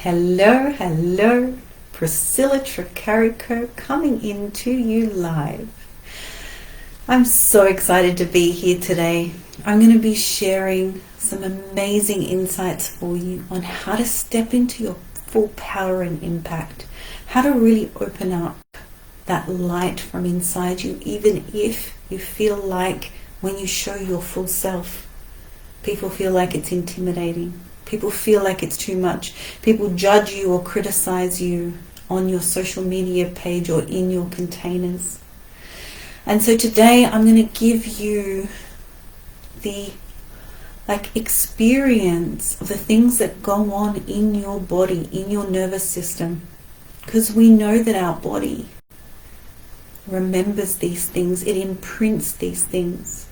Hello, Priscilla Tricarico coming into you live. I'm so excited to be here today. I'm going to be sharing some amazing insights for you on how to step into your full power and impact, how to really open up that light from inside you, even if you feel like when you show your full self, people feel like it's intimidating. People feel like it's too much. People judge you or criticize you on your social media page or in your containers. And so today I'm going to give you the experience of the things that go on in your body, in your nervous system. Because we know that our body remembers these things. It imprints these things.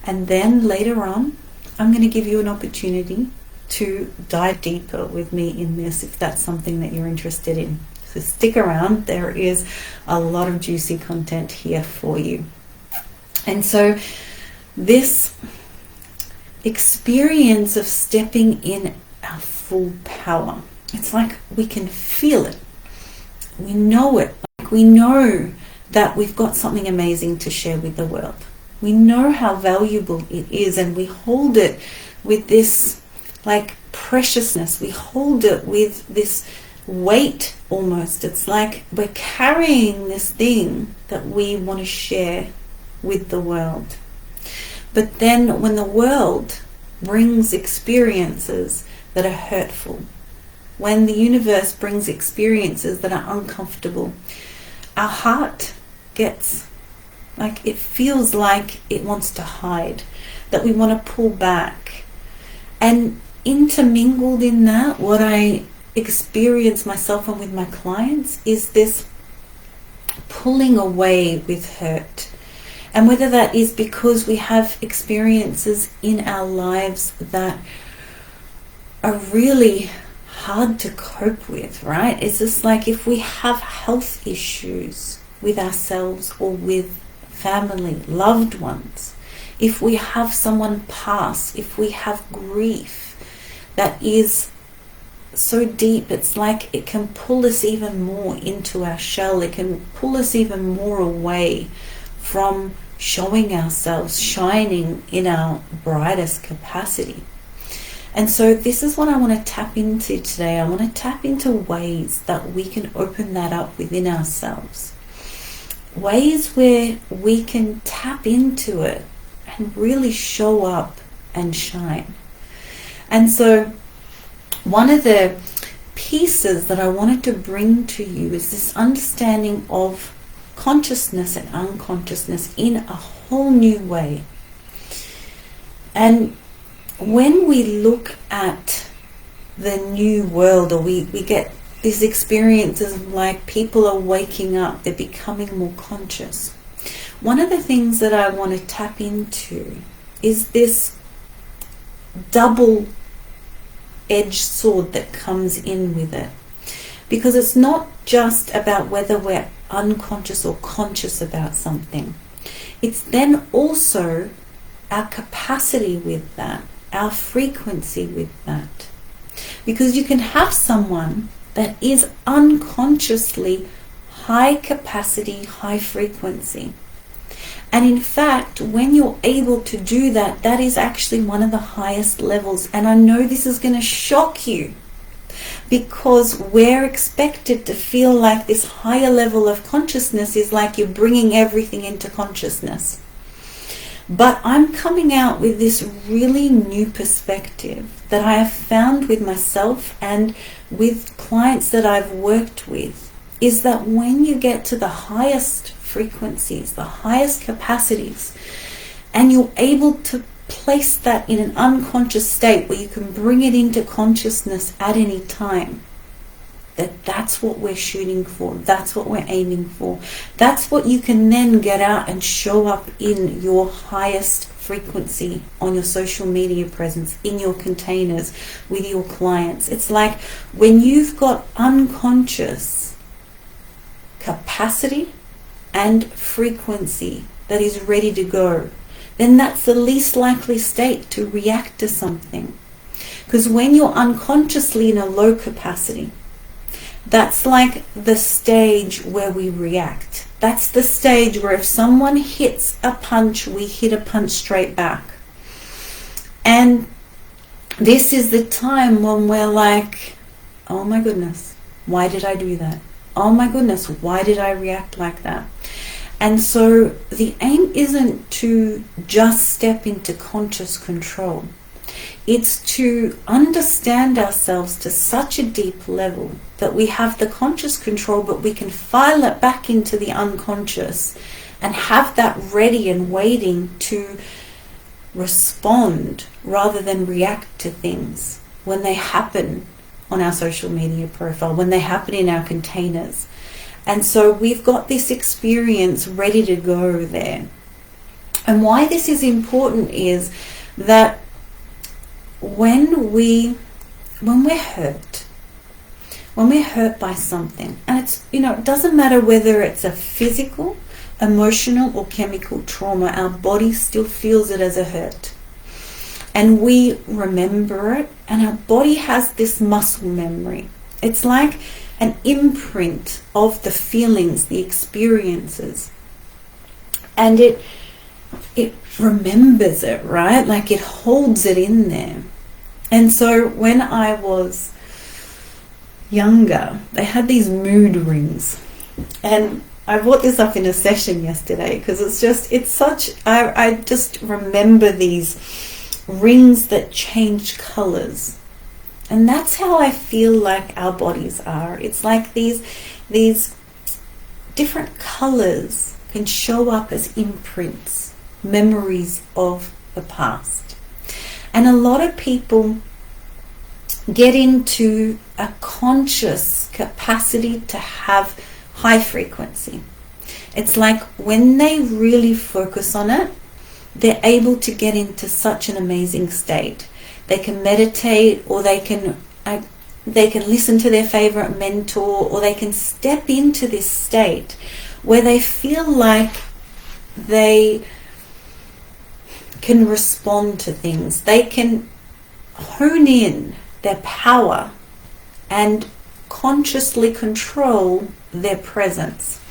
And then later on, I'm going to give you an opportunity to dive deeper with me in this if that's something that you're interested in. So stick around, there is a lot of juicy content here for you. And so this experience of stepping in our full power, it's like we can feel it. We know it. Like we know that we've got something amazing to share with the world. We know how valuable it is, and we hold it with this preciousness. We hold it with this weight almost. It's like we're carrying this thing that we want to share with the world. But then when the world brings experiences that are hurtful, when the universe brings experiences that are uncomfortable, our heart gets it feels like it wants to hide, that we want to pull back. And intermingled in that, what I experience myself and with my clients is this pulling away with hurt. And whether that is because we have experiences in our lives that are really hard to cope with, right? It's just like if we have health issues with ourselves or with family, loved ones, if we have someone pass, if we have grief that is so deep, it's like it can pull us even more into our shell. It can pull us even more away from showing ourselves, shining in our brightest capacity. And so this is what I want to tap into today. I want to tap into ways that we can open that up within ourselves. Ways where we can tap into it and really show up and shine. And so one of the pieces that I wanted to bring to you is this understanding of consciousness and unconsciousness in a whole new way. And when we look at the new world, or we get these experiences like people are waking up, they're becoming more conscious. One of the things that I want to tap into is this double-edged sword that comes in with it. Because it's not just about whether we're unconscious or conscious about something. It's then also our capacity with that, our frequency with that. Because you can have someone that is unconsciously high capacity, high frequency. And in fact, when you're able to do that, that is actually one of the highest levels. And I know this is going to shock you, because we're expected to feel like this higher level of consciousness is like you're bringing everything into consciousness. But I'm coming out with this really new perspective that I have found with myself and with clients that I've worked with, is that when you get to the highest frequencies, the highest capacities, and you're able to place that in an unconscious state where you can bring it into consciousness at any time, that's what we're shooting for. That's what we're aiming for. That's what you can then get out and show up in your highest frequency on your social media presence, in your containers, with your clients. It's like when you've got unconscious capacity and frequency that is ready to go, then that's the least likely state to react to something. Because when you're unconsciously in a low capacity, that's like the stage where we react. That's the stage where if someone hits a punch, we hit a punch straight back. And this is the time when we're like, oh my goodness, why did I do that? Oh my goodness, why did I react like that? And so the aim isn't to just step into conscious control. It's to understand ourselves to such a deep level that we have the conscious control, but we can file it back into the unconscious and have that ready and waiting to respond rather than react to things when they happen on our social media profile, when they happen in our containers. And so we've got this experience ready to go there. And why this is important is that when we're hurt by something, and it's, it doesn't matter whether it's a physical, emotional or chemical trauma, our body still feels it as a hurt. And we remember it, and our body has this muscle memory. It's like an imprint of the feelings, the experiences. And it remembers it, right? Like it holds it in there. And so when I was younger, they had these mood rings. And I brought this up in a session yesterday because I just remember these rings that change colors. And that's how I feel like our bodies are. It's like these different colors can show up as imprints, memories of the past. And a lot of people get into a conscious capacity to have high frequency. It's like when they really focus on it, they're able to get into such an amazing state. They can meditate, or they can listen to their favorite mentor, or they can step into this state where they feel like they can respond to things. They can hone in their power and consciously control their presence.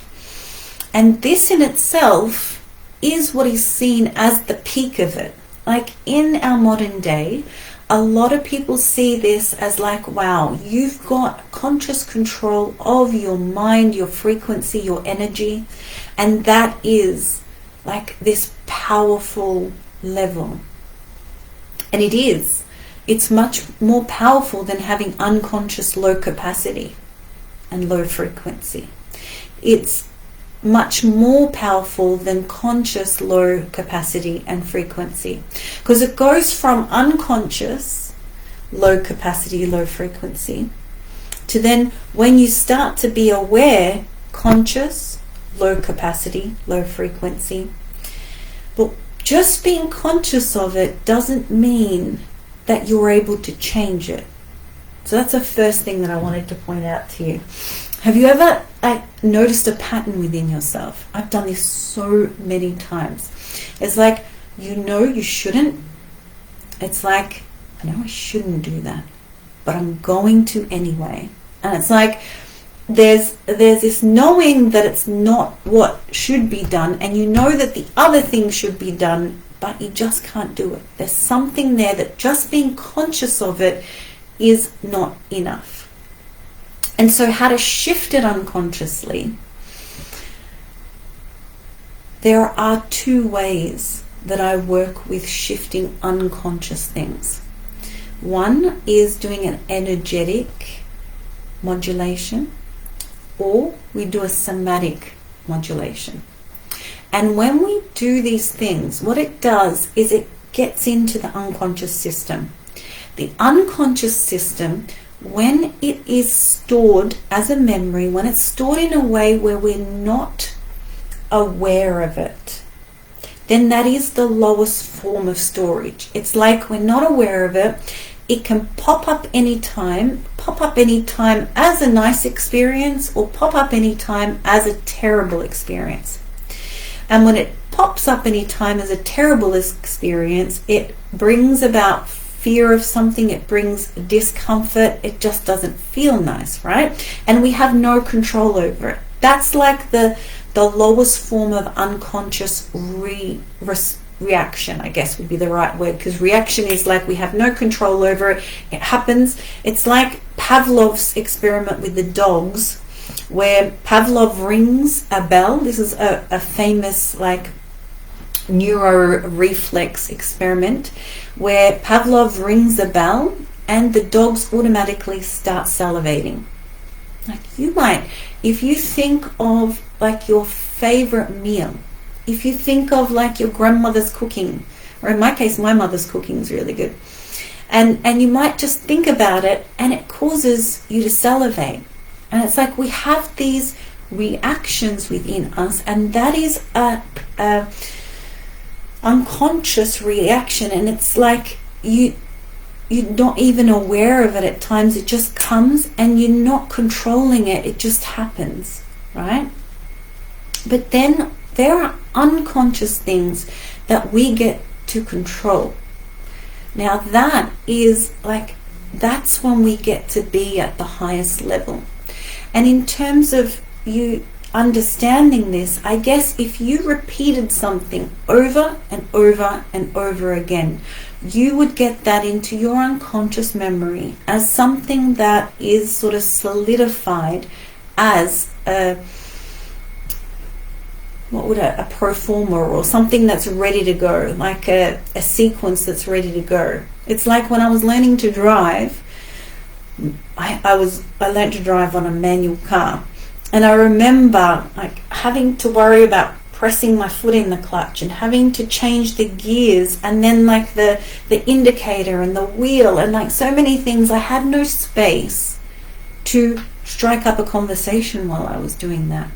And this in itself is what is seen as the peak of it. Like in our modern day, a lot of people see this as like, wow, you've got conscious control of your mind, your frequency, your energy, and that is like this powerful level. And it is. It's much more powerful than having unconscious low capacity and low frequency. It's much more powerful than conscious low capacity and frequency, because it goes from unconscious low capacity, low frequency, to then when you start to be aware, conscious low capacity, low frequency. But just being conscious of it doesn't mean that you're able to change it. So that's the first thing that I wanted to point out to you. Have you ever noticed a pattern within yourself? I've done this so many times. It's like, you shouldn't. It's like, I know I shouldn't do that, but I'm going to anyway. And it's like, there's this knowing that it's not what should be done, and you know that the other thing should be done, but you just can't do it. There's something there that just being conscious of it is not enough. And so how to shift it unconsciously? There are two ways that I work with shifting unconscious things. One is doing an energetic modulation, or we do a somatic modulation. And when we do these things, what it does is it gets into the unconscious system. The unconscious system, when it is stored as a memory, when it's stored in a way where we're not aware of it, then that is the lowest form of storage. It's like we're not aware of it. It can pop up anytime as a nice experience, or pop up anytime as a terrible experience. And when it pops up anytime as a terrible experience, it brings about fear of something, it brings discomfort, it just doesn't feel nice, right? And we have no control over it. That's like the lowest form of unconscious reaction, I guess would be the right word, because reaction is like we have no control over it. It happens. It's like Pavlov's experiment with the dogs, where Pavlov rings a bell. This is a famous like neuro reflex experiment where Pavlov rings a bell and the dogs automatically start salivating. Like you might, if you think of like your favorite meal, if you think of like your grandmother's cooking, or in my case my mother's cooking is really good, and you might just think about it and it causes you to salivate. And it's like we have these reactions within us, and that is a unconscious reaction, and it's like you're not even aware of it at times. It just comes and you're not controlling it. It just happens, right? But then there are unconscious things that we get to control. Now that is like, that's when we get to be at the highest level. And in terms of you understanding this, I guess if you repeated something over and over and over again, you would get that into your unconscious memory as something that is sort of solidified as a pro forma, or something that's ready to go, like a sequence that's ready to go. It's like when I was learning to drive, I learned to drive on a manual car, and I remember like having to worry about pressing my foot in the clutch and having to change the gears, and then like the indicator and the wheel and like so many things. I had no space to strike up a conversation while I was doing that,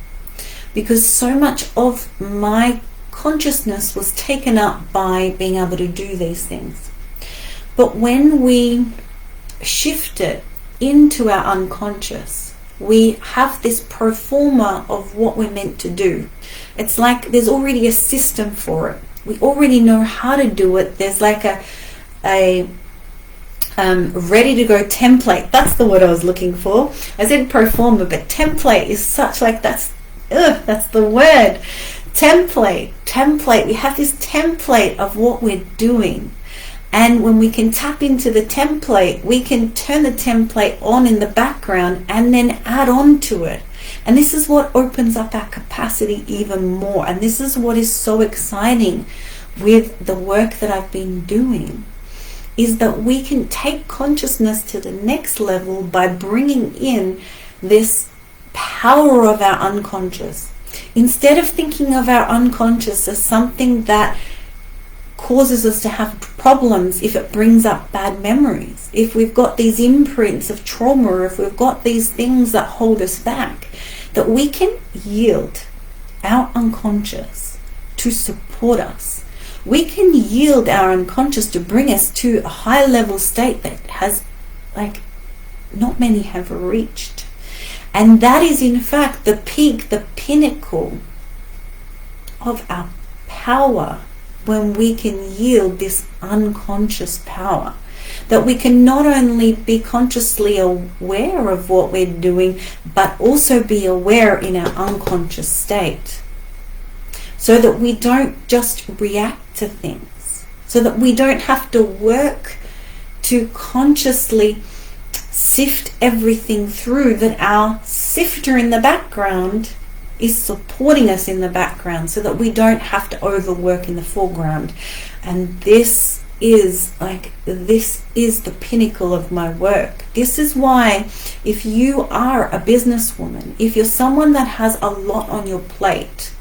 because so much of my consciousness was taken up by being able to do these things. But when we shift it into our unconscious, we have this pro forma of what we're meant to do. It's like there's already a system for it. We already know how to do it. There's like a ready to go template. That's the word I was looking for. I said pro forma, but template is such like that's the word. Template. We have this template of what we're doing. And when we can tap into the template, we can turn the template on in the background and then add on to it. And this is what opens up our capacity even more. And this is what is so exciting with the work that I've been doing, is that we can take consciousness to the next level by bringing in this power of our unconscious. Instead of thinking of our unconscious as something that causes us to have problems, if it brings up bad memories, if we've got these imprints of trauma, or if we've got these things that hold us back, that we can yield our unconscious to support us. We can yield our unconscious to bring us to a high level state that has like not many have reached. And that is in fact the peak, the pinnacle of our power, when we can yield this unconscious power. That we can not only be consciously aware of what we're doing, but also be aware in our unconscious state. So that we don't just react to things. So that we don't have to work to consciously sift everything through, that our sifter in the background is supporting us in the background, so that we don't have to overwork in the foreground. And this is the pinnacle of my work. This is why, if you are a businesswoman, if you're someone that has a lot on your plate,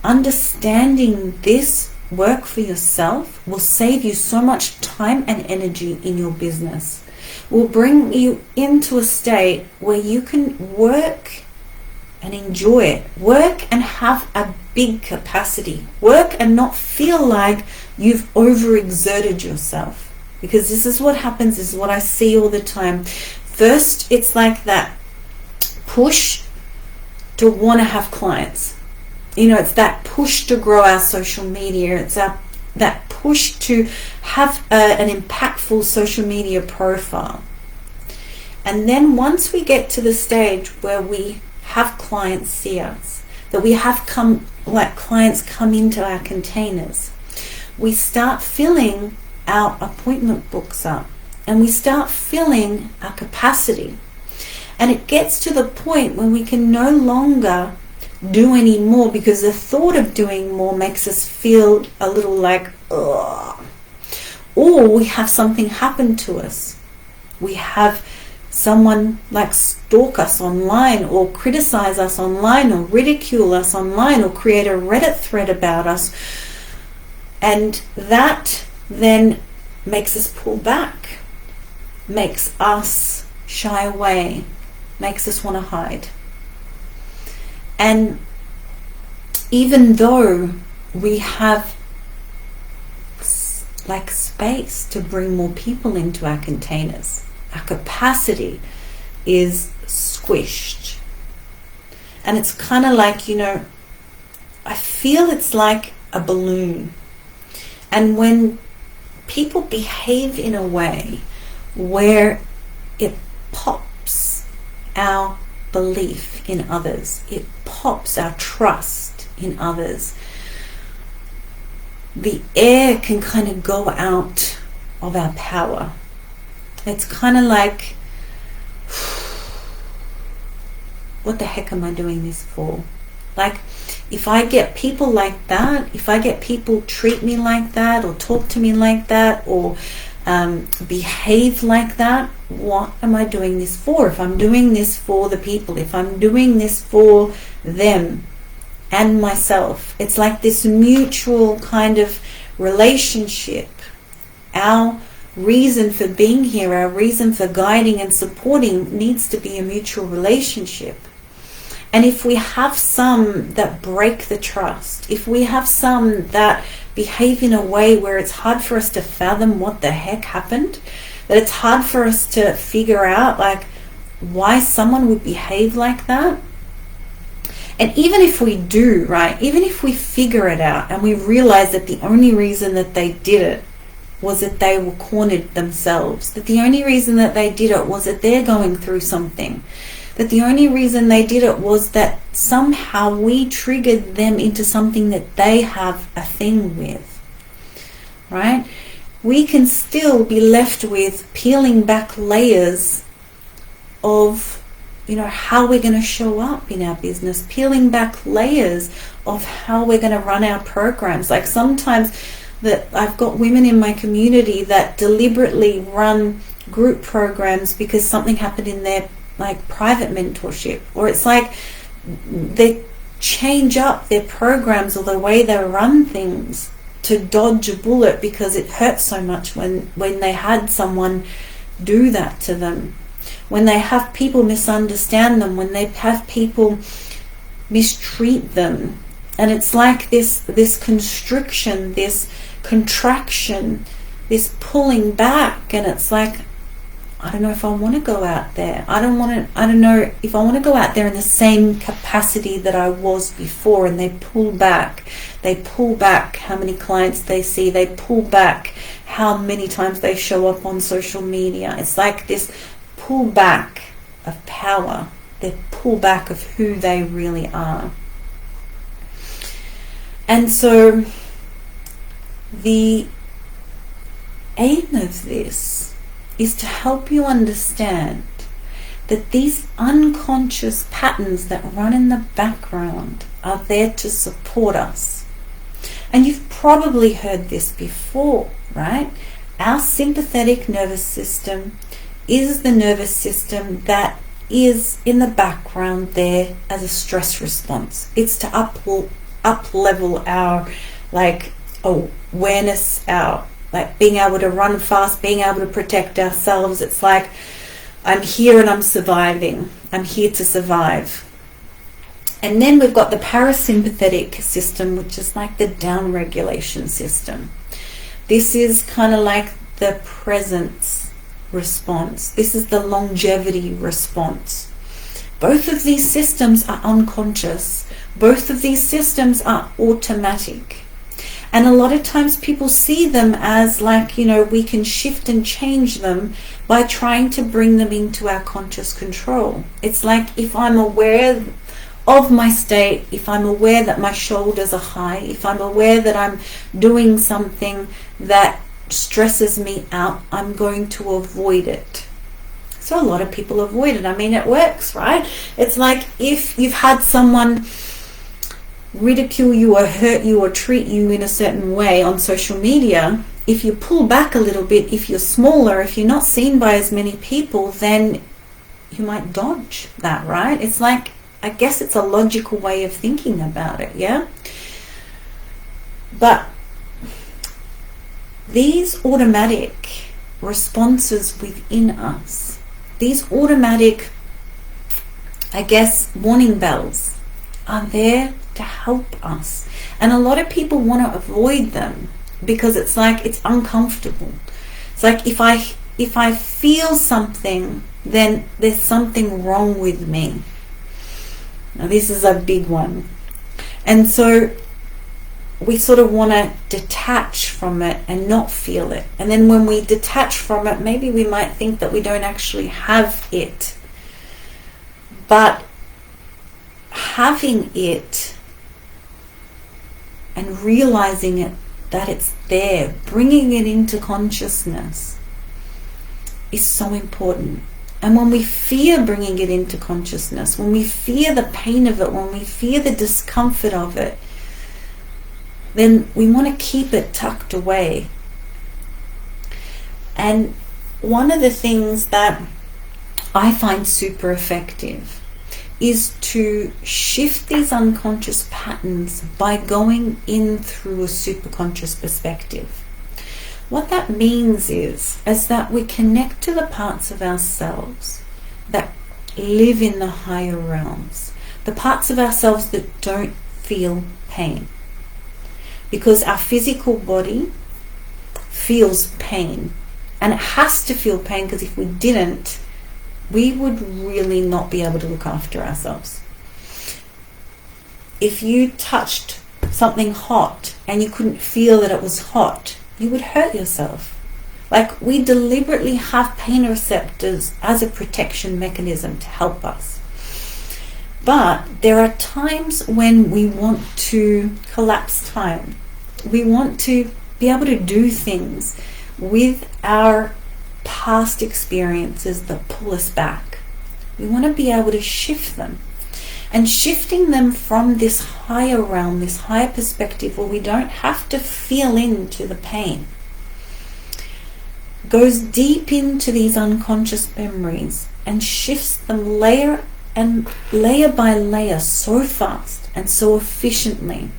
understanding this work for yourself will save you so much time and energy in your business. Will bring you into a state where you can work and enjoy it. Work and have a big capacity. Work and not feel like you've overexerted yourself. Because this is what happens, this is what I see all the time. First, it's like that push to want to have clients. You know, it's that push to grow our social media. It's that push to have an impactful social media profile. And then once we get to the stage where we have clients see us, that we have clients come into our containers, we start filling our appointment books up, and we start filling our capacity. And it gets to the point when we can no longer do any more, because the thought of doing more makes us feel a little like, ugh. Or we have something happen to us. We have someone like stalk us online, or criticize us online, or ridicule us online, or create a Reddit thread about us. And that then makes us pull back, makes us shy away, makes us want to hide. And even though we have like space to bring more people into our containers, our capacity is squished. And it's kind of like, I feel it's like a balloon. And when people behave in a way where it pops our belief in others, it pops our trust in others, the air can kind of go out of our power. It's kind of like, what the heck am I doing this for? Like, if I get people like that, if I get people treat me like that, or talk to me like that, or behave like that, what am I doing this for? If I'm doing this for the people, if I'm doing this for them and myself, it's like this mutual kind of relationship. Our reason for being here, our reason for guiding and supporting needs to be a mutual relationship. And if we have some that break the trust, if we have some that behave in a way where it's hard for us to fathom what the heck happened, that it's hard for us to figure out like why someone would behave like that. And even if we do, right, even if we figure it out and we realize that the only reason that they did it was that they were cornered themselves, that the only reason that they did it was that they're going through something, that the only reason they did it was that somehow we triggered them into something that they have a thing with, right? We can still be left with peeling back layers of, how we're going to show up in our business, peeling back layers of how we're going to run our programs. Like sometimes that I've got women in my community that deliberately run group programs because something happened in their like private mentorship, or it's like they change up their programs or the way they run things to dodge a bullet because it hurts so much when they had someone do that to them, when they have people misunderstand them, when they have people mistreat them. And it's like this constriction, this contraction, this pulling back, and it's like, I don't know if I want to go out there. I don't know if I want to go out there in the same capacity that I was before. And they pull back. They pull back how many clients they see. They pull back how many times they show up on social media. It's like this pull back of power. They pull back of who they really are. And so the aim of this is to help you understand that these unconscious patterns that run in the background are there to support us. And you've probably heard this before, right? Our sympathetic nervous system is the nervous system that is in the background there as a stress response. It's to up level our awareness, our being able to run fast, being able to protect ourselves. It's like, I'm here and I'm surviving. I'm here to survive. And then we've got the parasympathetic system, which is like the down-regulation system. This is kind of like the presence response. This is the longevity response. Both of these systems are unconscious. Both of these systems are automatic. And a lot of times people see them as like, we can shift and change them by trying to bring them into our conscious control. It's like, if I'm aware of my state, if I'm aware that my shoulders are high, if I'm aware that I'm doing something that stresses me out, I'm going to avoid it. So a lot of people avoid it. I mean, it works, right? It's like if you've had someone ridicule you or hurt you or treat you in a certain way on social media, if you pull back a little bit, if you're smaller, if you're not seen by as many people, then you might dodge that, right? It's like, I guess it's a logical way of thinking about it, yeah? But these automatic responses within us, these automatic, I guess, warning bells are there to help us. And a lot of people want to avoid them because it's like, it's uncomfortable. It's like, if I feel something, then there's something wrong with me. Now this is a big one. And so we sort of want to detach from it and not feel it. And then when we detach from it, maybe we might think that we don't actually have it. But having it and realizing it, that it's there, bringing it into consciousness is so important. And when we fear bringing it into consciousness, when we fear the pain of it, when we fear the discomfort of it, then we want to keep it tucked away. And one of the things that I find super effective is to shift these unconscious patterns by going in through a superconscious perspective. What that means is that we connect to the parts of ourselves that live in the higher realms, the parts of ourselves that don't feel pain. Because our physical body feels pain, and it has to feel pain, because if we didn't, we would really not be able to look after ourselves. If you touched something hot and you couldn't feel that it was hot, you would hurt yourself. Like, we deliberately have pain receptors as a protection mechanism to help us. But there are times when we want to collapse time. We want to be able to do things with our past experiences that pull us back. We want to be able to shift them. And shifting them from this higher realm, this higher perspective where we don't have to feel into the pain, goes deep into these unconscious memories and shifts them layer by layer so fast and so efficiently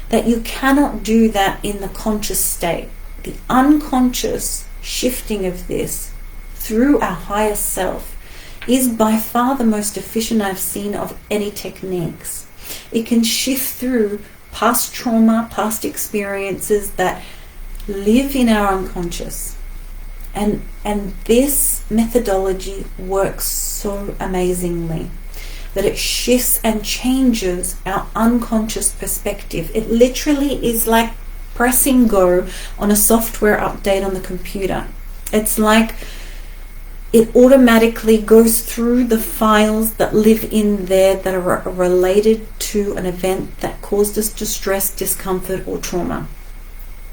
that you cannot do that in the conscious state. The unconscious shifting of this through our higher self is by far the most efficient I've seen of any techniques. It can shift through past trauma, past experiences that live in our unconscious. And this methodology works so amazingly that it shifts and changes our unconscious perspective. It literally is like pressing go on a software update on the computer. It's like it automatically goes through the files that live in there that are related to an event that caused us distress, discomfort, or trauma.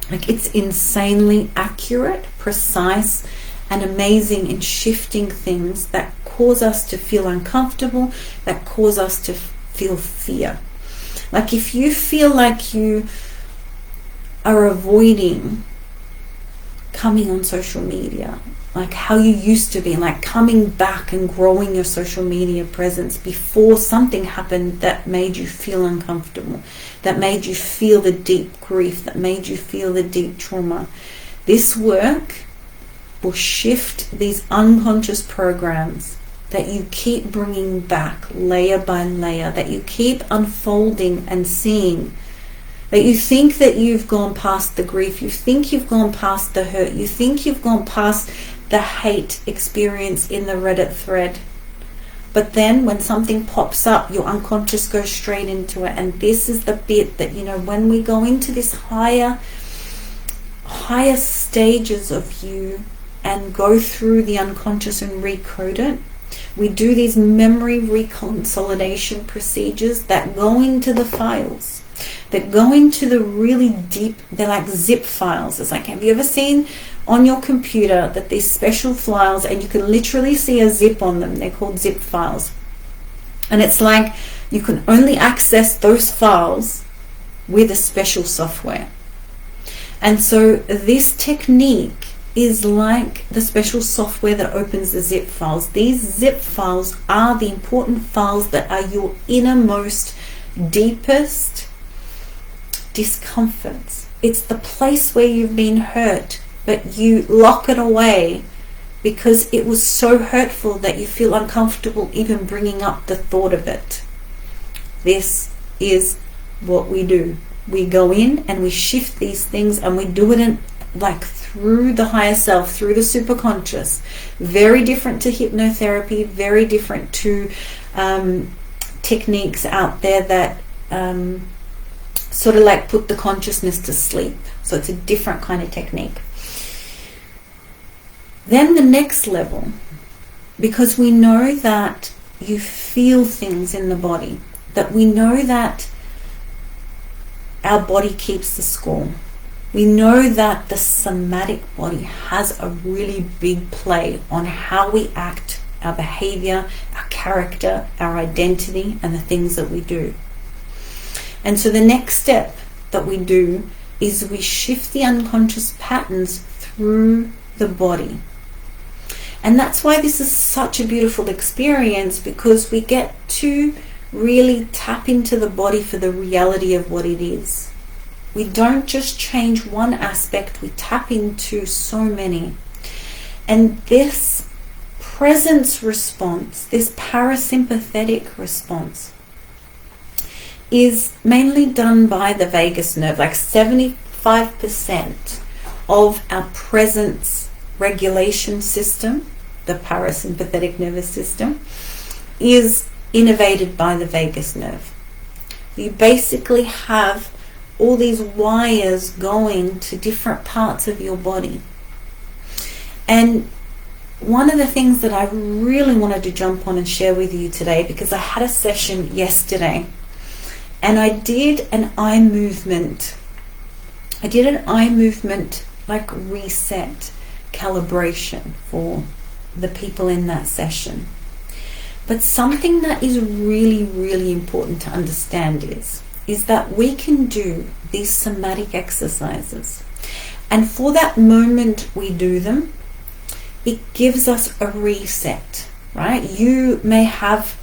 Like, it's insanely accurate, precise, and amazing in shifting things that cause us to feel uncomfortable, that cause us to feel fear. Like, if you feel like you are avoiding coming on social media, like how you used to be, like coming back and growing your social media presence before something happened that made you feel uncomfortable, that made you feel the deep grief, that made you feel the deep trauma. This work will shift these unconscious programs that you keep bringing back layer by layer, that you keep unfolding and seeing, that you think that you've gone past the grief, you think you've gone past the hurt, you think you've gone past the hate experience in the Reddit thread. But then when something pops up, your unconscious goes straight into it. And this is the bit that, you know, when we go into this higher stages of you and go through the unconscious and recode it, we do these memory reconsolidation procedures that go into the files, that go into the really deep, they're like zip files. It's like, have you ever seen on your computer that these special files, and you can literally see a zip on them, they're called zip files. And it's like you can only access those files with a special software. And so this technique is like the special software that opens the zip files. These zip files are the important files that are your innermost, deepest discomforts. It's the place where you've been hurt, but you lock it away because it was so hurtful that you feel uncomfortable even bringing up the thought of it. This is what we do. We go in and we shift these things, and we do it in like through the higher self, through the superconscious. Very different to hypnotherapy, very different to techniques out there that sort of like put the consciousness to sleep. So it's a different kind of technique. Then the next level, because we know that you feel things in the body, that we know that our body keeps the score. We know that the somatic body has a really big play on how we act, our behavior, our character, our identity, and the things that we do. And so the next step that we do is we shift the unconscious patterns through the body. And that's why this is such a beautiful experience, because we get to really tap into the body for the reality of what it is. We don't just change one aspect, we tap into so many. And this presence response, this parasympathetic response, is mainly done by the vagus nerve. Like 75% of our presence regulation system, the parasympathetic nervous system, is innervated by the vagus nerve. You basically have all these wires going to different parts of your body. And one of the things that I really wanted to jump on and share with you today, because I had a session yesterday and I did an eye movement. Like reset calibration for the people in that session. But something that is really, really important to understand is that we can do these somatic exercises. And for that moment we do them, it gives us a reset, right? You may have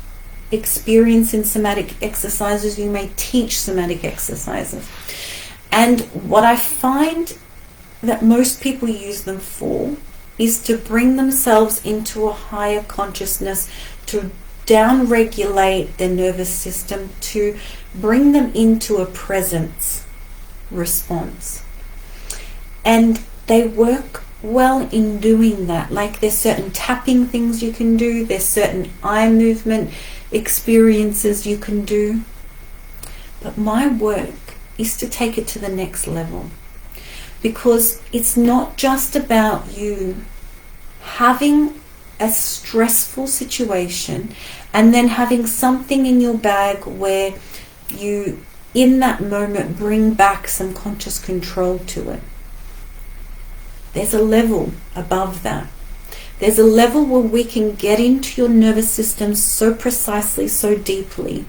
experience in somatic exercises, you may teach somatic exercises. And what I find that most people use them for is to bring themselves into a higher consciousness, to down-regulate their nervous system, to bring them into a presence response. And they work well in doing that. Like there's certain tapping things you can do, there's certain eye movement experiences you can do. But my work is to take it to the next level, because it's not just about you having a stressful situation and then having something in your bag where you in that moment bring back some conscious control to it. There's a level above that. There's a level where we can get into your nervous system so precisely, so deeply,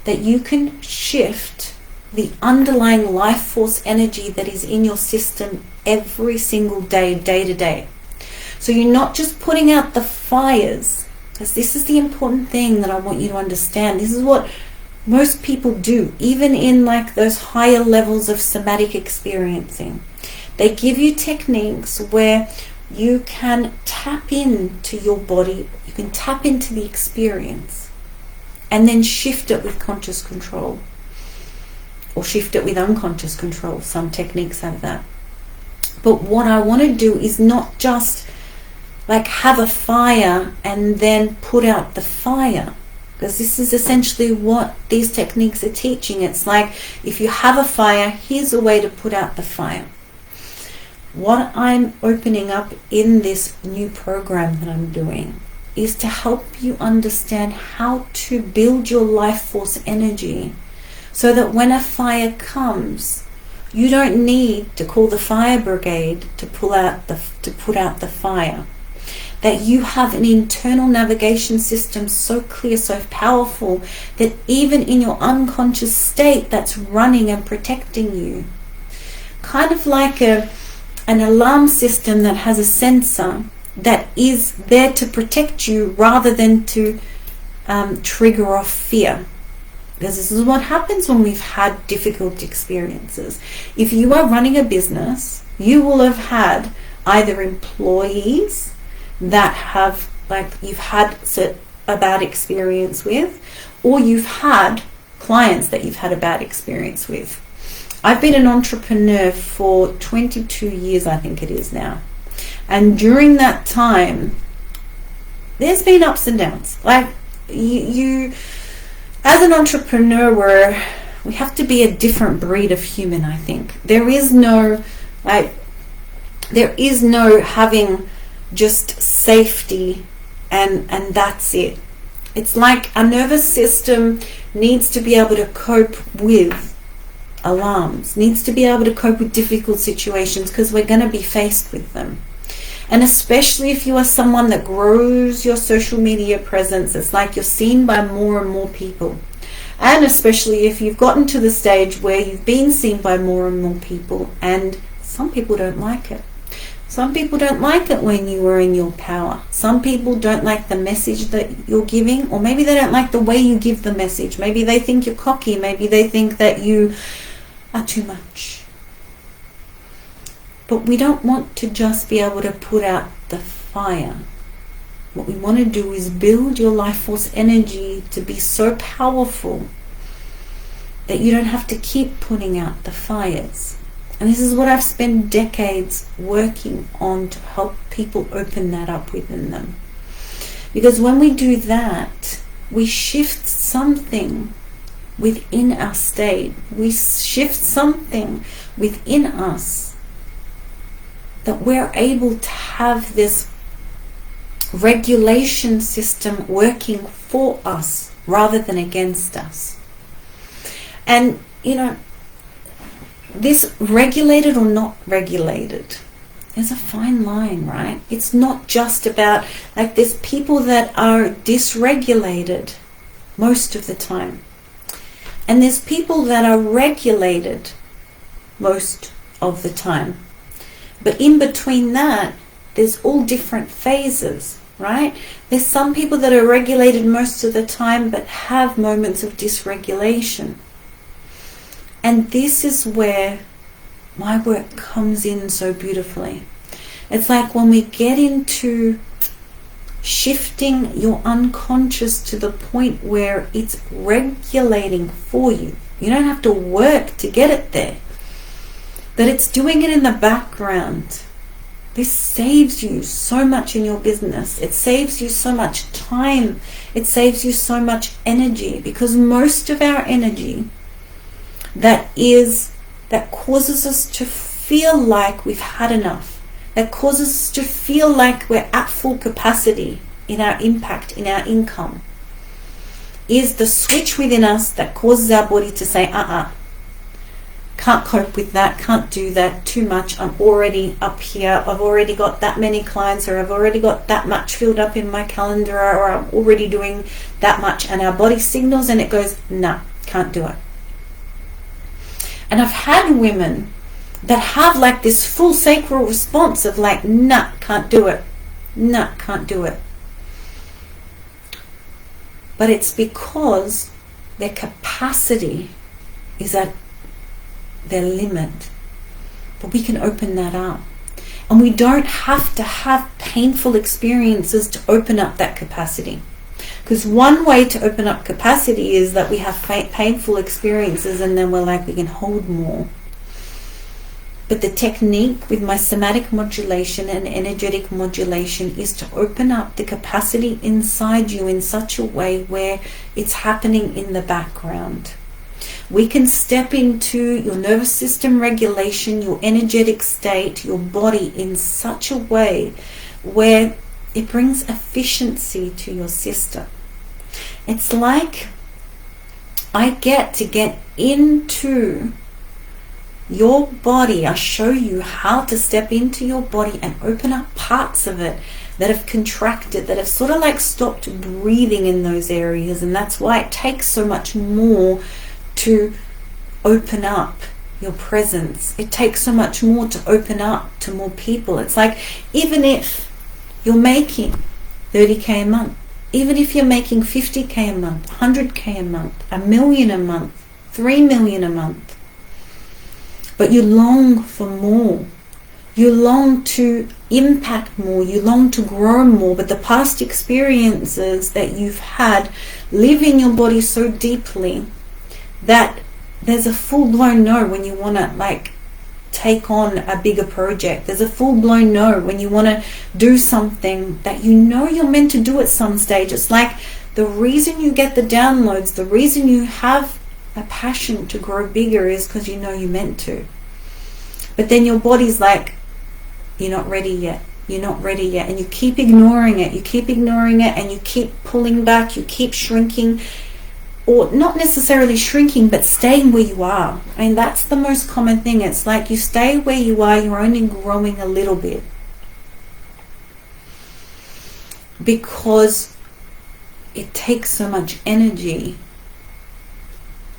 that you can shift the underlying life force energy that is in your system every single day, day to day. So you're not just putting out the fires, because this is the important thing that I want you to understand. This is what most people do, even in like those higher levels of somatic experiencing. They give you techniques where you can tap into your body, you can tap into the experience, and then shift it with conscious control, or shift it with unconscious control. Some techniques have that. But what I want to do is not just like have a fire and then put out the fire, because this is essentially what these techniques are teaching. It's like, if you have a fire, here's a way to put out the fire. What I'm opening up in this new program that I'm doing is to help you understand how to build your life force energy, so that when a fire comes, you don't need to call the fire brigade to put out the fire. That you have an internal navigation system so clear, so powerful, that even in your unconscious state, that's running and protecting you. Kind of like an alarm system that has a sensor that is there to protect you rather than to trigger off fear. Because this is what happens when we've had difficult experiences. If you are running a business, you will have had either employees that have, like, you've had a bad experience with, or you've had clients that you've had a bad experience with. I've been an entrepreneur for 22 years, I think it is now. And during that time, there's been ups and downs. Like, you as an entrepreneur, we have to be a different breed of human, I think. There is no having just safety and that's it. It's like our nervous system needs to be able to cope with alarms, needs to be able to cope with difficult situations, because we're going to be faced with them. And especially if you are someone that grows your social media presence, it's like you're seen by more and more people. And especially if you've gotten to the stage where you've been seen by more and more people, and some people don't like it. Some people don't like it when you are in your power. Some people don't like the message that you're giving, or maybe they don't like the way you give the message. Maybe they think you're cocky. Maybe they think that you are too much. But we don't want to just be able to put out the fire. What we want to do is build your life force energy to be so powerful that you don't have to keep putting out the fires. And this is what I've spent decades working on, to help people open that up within them. Because when we do that, we shift something within our state. We shift something within us, that we're able to have this regulation system working for us rather than against us. And, this regulated or not regulated is a fine line, right? It's not just about, like, there's people that are dysregulated most of the time. And there's people that are regulated most of the time. But in between that, there's all different phases, right? There's some people that are regulated most of the time but have moments of dysregulation. And this is where my work comes in so beautifully. It's like when we get into shifting your unconscious to the point where it's regulating for you. You don't have to work to get it there. That it's doing it in the background. This saves you so much in your business. It saves you so much time. It saves you so much energy, because most of our energy that causes us to feel like we've had enough, that causes us to feel like we're at full capacity in our impact, in our income, is the switch within us that causes our body to say, can't cope with that, can't do that, too much, I'm already up here, I've already got that many clients, or I've already got that much filled up in my calendar, or I'm already doing that much. And our body signals and it goes, nah, can't do it. And I've had women that have like this full sacral response of like, nah, can't do it. Nah, can't do it. But it's because their capacity is at their limit. But we can open that up. And we don't have to have painful experiences to open up that capacity. Because one way to open up capacity is that we have painful experiences and then we're like, we can hold more. But the technique with my somatic modulation and energetic modulation is to open up the capacity inside you in such a way where it's happening in the background. We can step into your nervous system regulation, your energetic state, your body in such a way where it brings efficiency to your system. It's like I get to get into your body. I show you how to step into your body and open up parts of it that have contracted, that have sort of like stopped breathing in those areas. And that's why it takes so much more to open up your presence. It takes so much more to open up to more people. It's like, even if you're making 30K a month, even if you're making 50K a month, 100K a month, $1 million a month, 3 million a month, but you long for more. You long to impact more. You long to grow more. But the past experiences that you've had live in your body so deeply that there's a full-blown no when you want to like take on a bigger project. There's a full-blown no when you want to do something that you know you're meant to do at some stage. It's like the reason you get the downloads, the reason you have a passion to grow bigger is because you know you're meant to. But then your body's like, you're not ready yet. You're not ready yet. And you keep ignoring it. You keep ignoring it and you keep pulling back. You keep shrinking. Or not necessarily shrinking, but staying where you are. I mean, that's the most common thing. It's like you stay where you are. You're only growing a little bit. Because it takes so much energy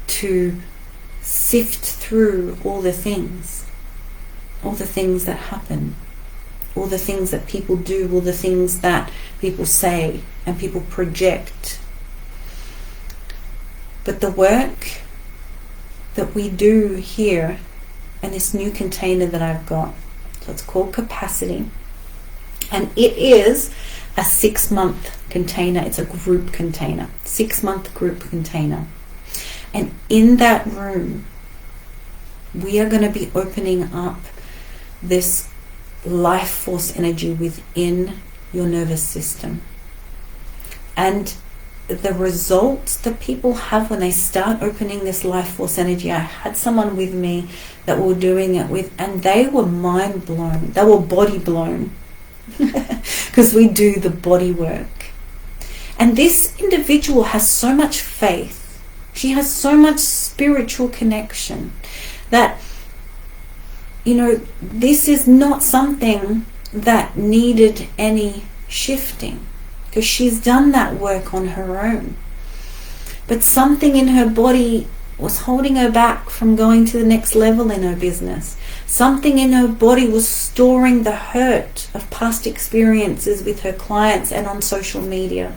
to sift through all the things that happen, all the things that people do, all the things that people say and people project. But the work that we do here in this new container that I've got, so it's called Capacity, and it is a 6-month container. It's a group container, 6-month group container. And in that room, we are going to be opening up this life force energy within your nervous system. And the results that people have when they start opening this life force energy, I had someone with me that we were doing it with, and they were mind blown. They were body blown because we do the body work. And this individual has so much faith. She has so much spiritual connection that, you know, this is not something that needed any shifting, because she's done that work on her own. But something in her body was holding her back from going to the next level in her business. Something in her body was storing the hurt of past experiences with her clients and on social media.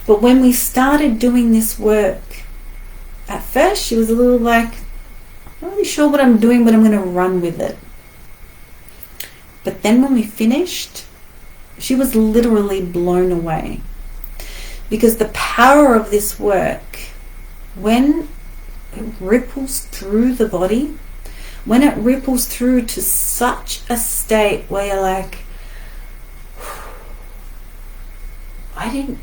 But when we started doing this work, at first she was a little like, I'm not really sure what I'm doing, but I'm going to run with it. But then when we finished, she was literally blown away, because the power of this work, when it ripples through the body, when it ripples through to such a state where you're like, I didn't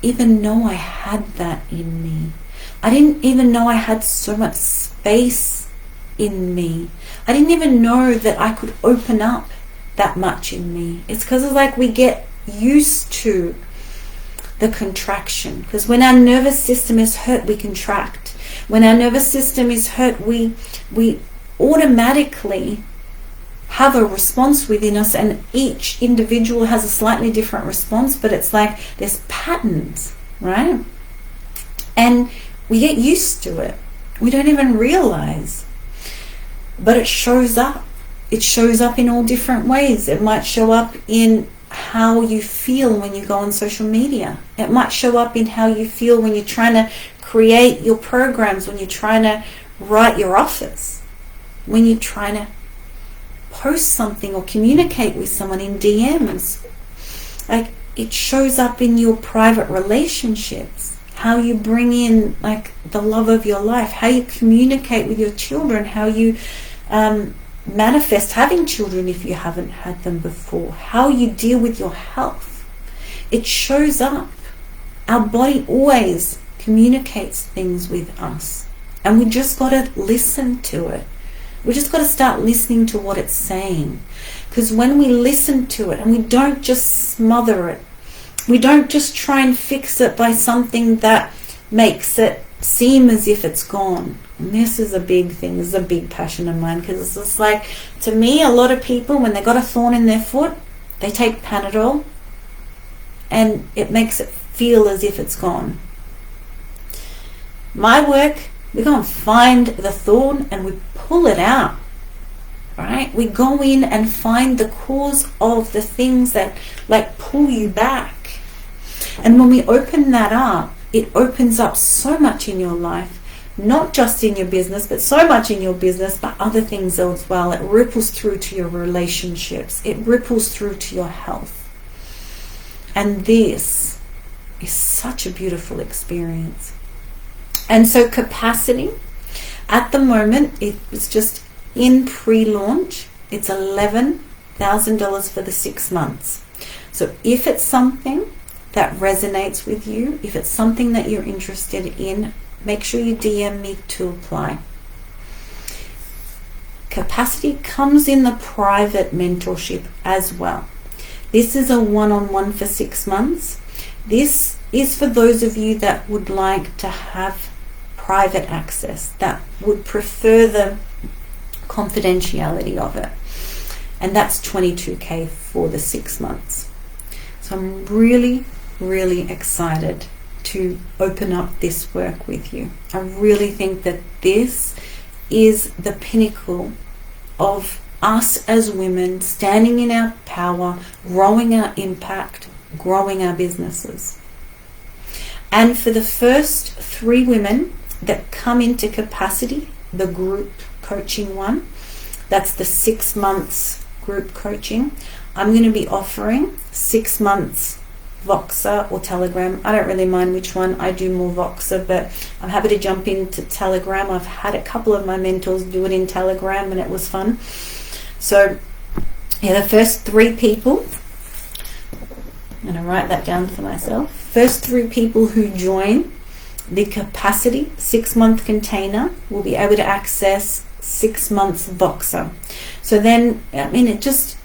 even know I had that in me. I didn't even know I had so much space in me. I didn't even know that I could open up that much in me. It's because it's like we get used to the contraction, because when our nervous system is hurt, we contract. When our nervous system is hurt, we automatically have a response within us, and each individual has a slightly different response, but it's like there's patterns, right? And we get used to it. We don't even realize, but it shows up. It shows up in all different ways. It might show up in how you feel when you go on social media. It might show up in how you feel when you're trying to create your programs, when you're trying to write your offers, when you're trying to post something or communicate with someone in DMs. Like, it shows up in your private relationships, how you bring in like the love of your life, how you communicate with your children, how you manifest having children if you haven't had them before, how you deal with your health. It shows up. Our body always communicates things with us, and we just got to listen to it. We just got to start listening to what it's saying, because when we listen to it and we don't just smother it, we don't just try and fix it by something that makes it seem as if it's gone. And this is a big thing. This is a big passion of mine, because it's just like, to me, a lot of people, when they got a thorn in their foot, they take Panadol and it makes it feel as if it's gone. My work, we go and find the thorn and we pull it out, right? We go in and find the cause of the things that like pull you back. And when we open that up, it opens up so much in your life, not just in your business, but so much in your business, but other things as well. It ripples through to your relationships. It ripples through to your health. And this is such a beautiful experience. And so capacity, at the moment, it's just in pre-launch. It's $11,000 for the 6 months. So if it's something that resonates with you, if it's something that you're interested in, make sure you DM me to apply. Capacity comes in the private mentorship as well. This is a one-on-one for 6 months. This is for those of you that would like to have private access, that would prefer the confidentiality of it. And that's $22,000 for the 6 months. So I'm really, really excited to open up this work with you. I really think that this is the pinnacle of us as women standing in our power, growing our impact, growing our businesses. And for the first 3 women that come into capacity, the group coaching one, that's the 6 months group coaching, I'm going to be offering 6 months Voxer or Telegram. I don't really mind which one. I do more Voxer, but I'm happy to jump into Telegram. I've had a couple of my mentors do it in Telegram and it was fun. So yeah, the first 3 people, I'm going to write that down for myself. First 3 people who join the capacity 6-month container will be able to access 6 months Voxer. So then, I mean, it just,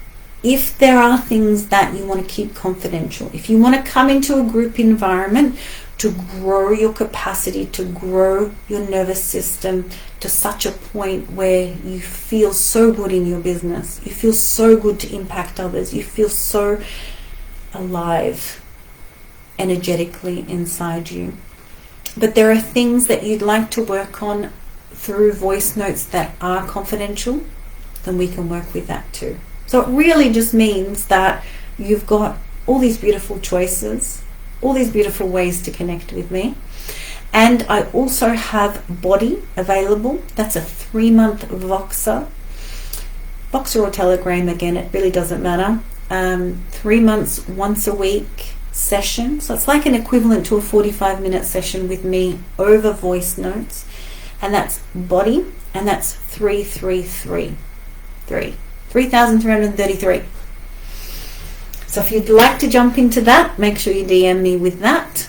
if there are things that you want to keep confidential, if you want to come into a group environment to grow your capacity, to grow your nervous system to such a point where you feel so good in your business, you feel so good to impact others, you feel so alive energetically inside you. But there are things that you'd like to work on through voice notes that are confidential, then we can work with that too. So it really just means that you've got all these beautiful choices, all these beautiful ways to connect with me. And I also have Body available. That's a 3-month Voxer or Telegram, again, it really doesn't matter. 3 months, once a week session. So it's like an equivalent to a 45-minute session with me over voice notes. And that's Body, and that's 3,333. So if you'd like to jump into that, make sure you DM me with that.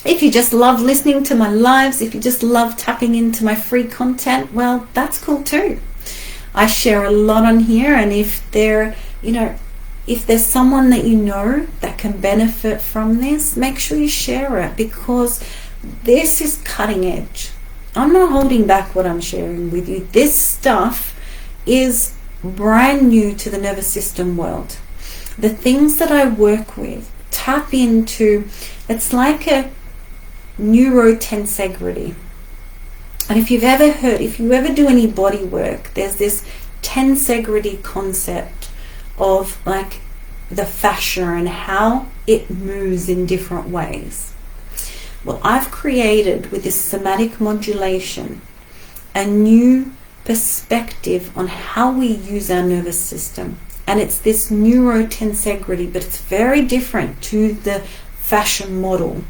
If you just love listening to my lives, if you just love tapping into my free content, well, that's cool too. I share a lot on here, and if there's someone that you know that can benefit from this, make sure you share it, because this is cutting edge. I'm not holding back what I'm sharing with you. This stuff is brand new to the nervous system world. The things that I work with tap into, it's like a neurotensegrity. And if you ever do any body work, there's this tensegrity concept of like the fascia and how it moves in different ways. Well, I've created with this somatic modulation a new perspective on how we use our nervous system. And it's this neurotensegrity, but it's very different to the fascia model,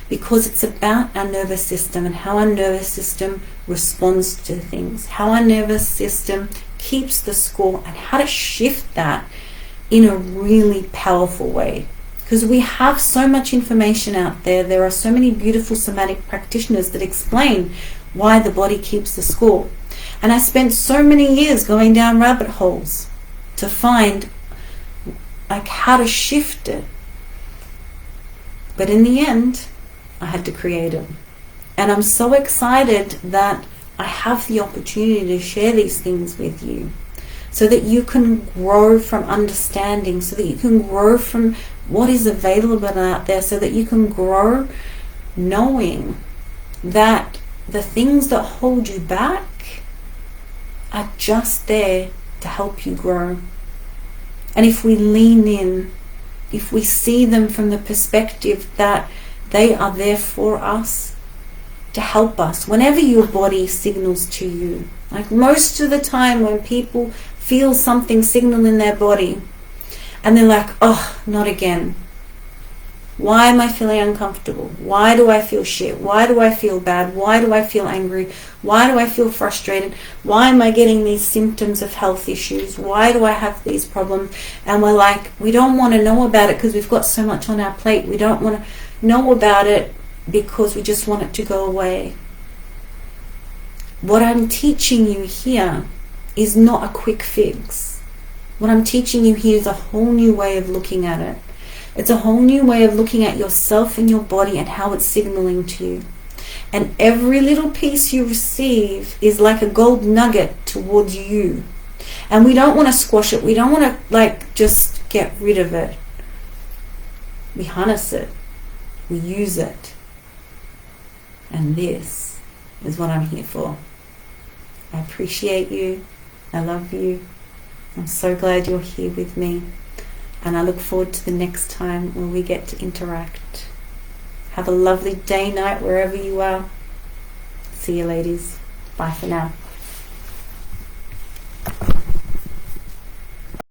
because it's about our nervous system and how our nervous system responds to things, how our nervous system keeps the score and how to shift that in a really powerful way. Because we have so much information out there. There are so many beautiful somatic practitioners that explain why the body keeps the score. And I spent so many years going down rabbit holes to find like how to shift it. But in the end, I had to create it. And I'm so excited that I have the opportunity to share these things with you so that you can grow from understanding, so that you can grow from what is available out there, so that you can grow knowing that the things that hold you back are just there to help you grow. And if we lean in, if we see them from the perspective that they are there for us, to help us, whenever your body signals to you. Like most of the time when people feel something signal in their body and they're like, oh, not again. Why am I feeling uncomfortable? Why do I feel shit? Why do I feel bad? Why do I feel angry? Why do I feel frustrated? Why am I getting these symptoms of health issues? Why do I have these problems? And we're like, we don't want to know about it because we've got so much on our plate. We don't want to know about it because we just want it to go away. What I'm teaching you here is not a quick fix. What I'm teaching you here is a whole new way of looking at it. It's a whole new way of looking at yourself and your body and how it's signaling to you. And every little piece you receive is like a gold nugget towards you. And we don't want to squash it. We don't want to like just get rid of it. We harness it. We use it. And this is what I'm here for. I appreciate you. I love you. I'm so glad you're here with me. And I look forward to the next time when we get to interact. Have a lovely day, night, wherever you are. See you, ladies. Bye for now.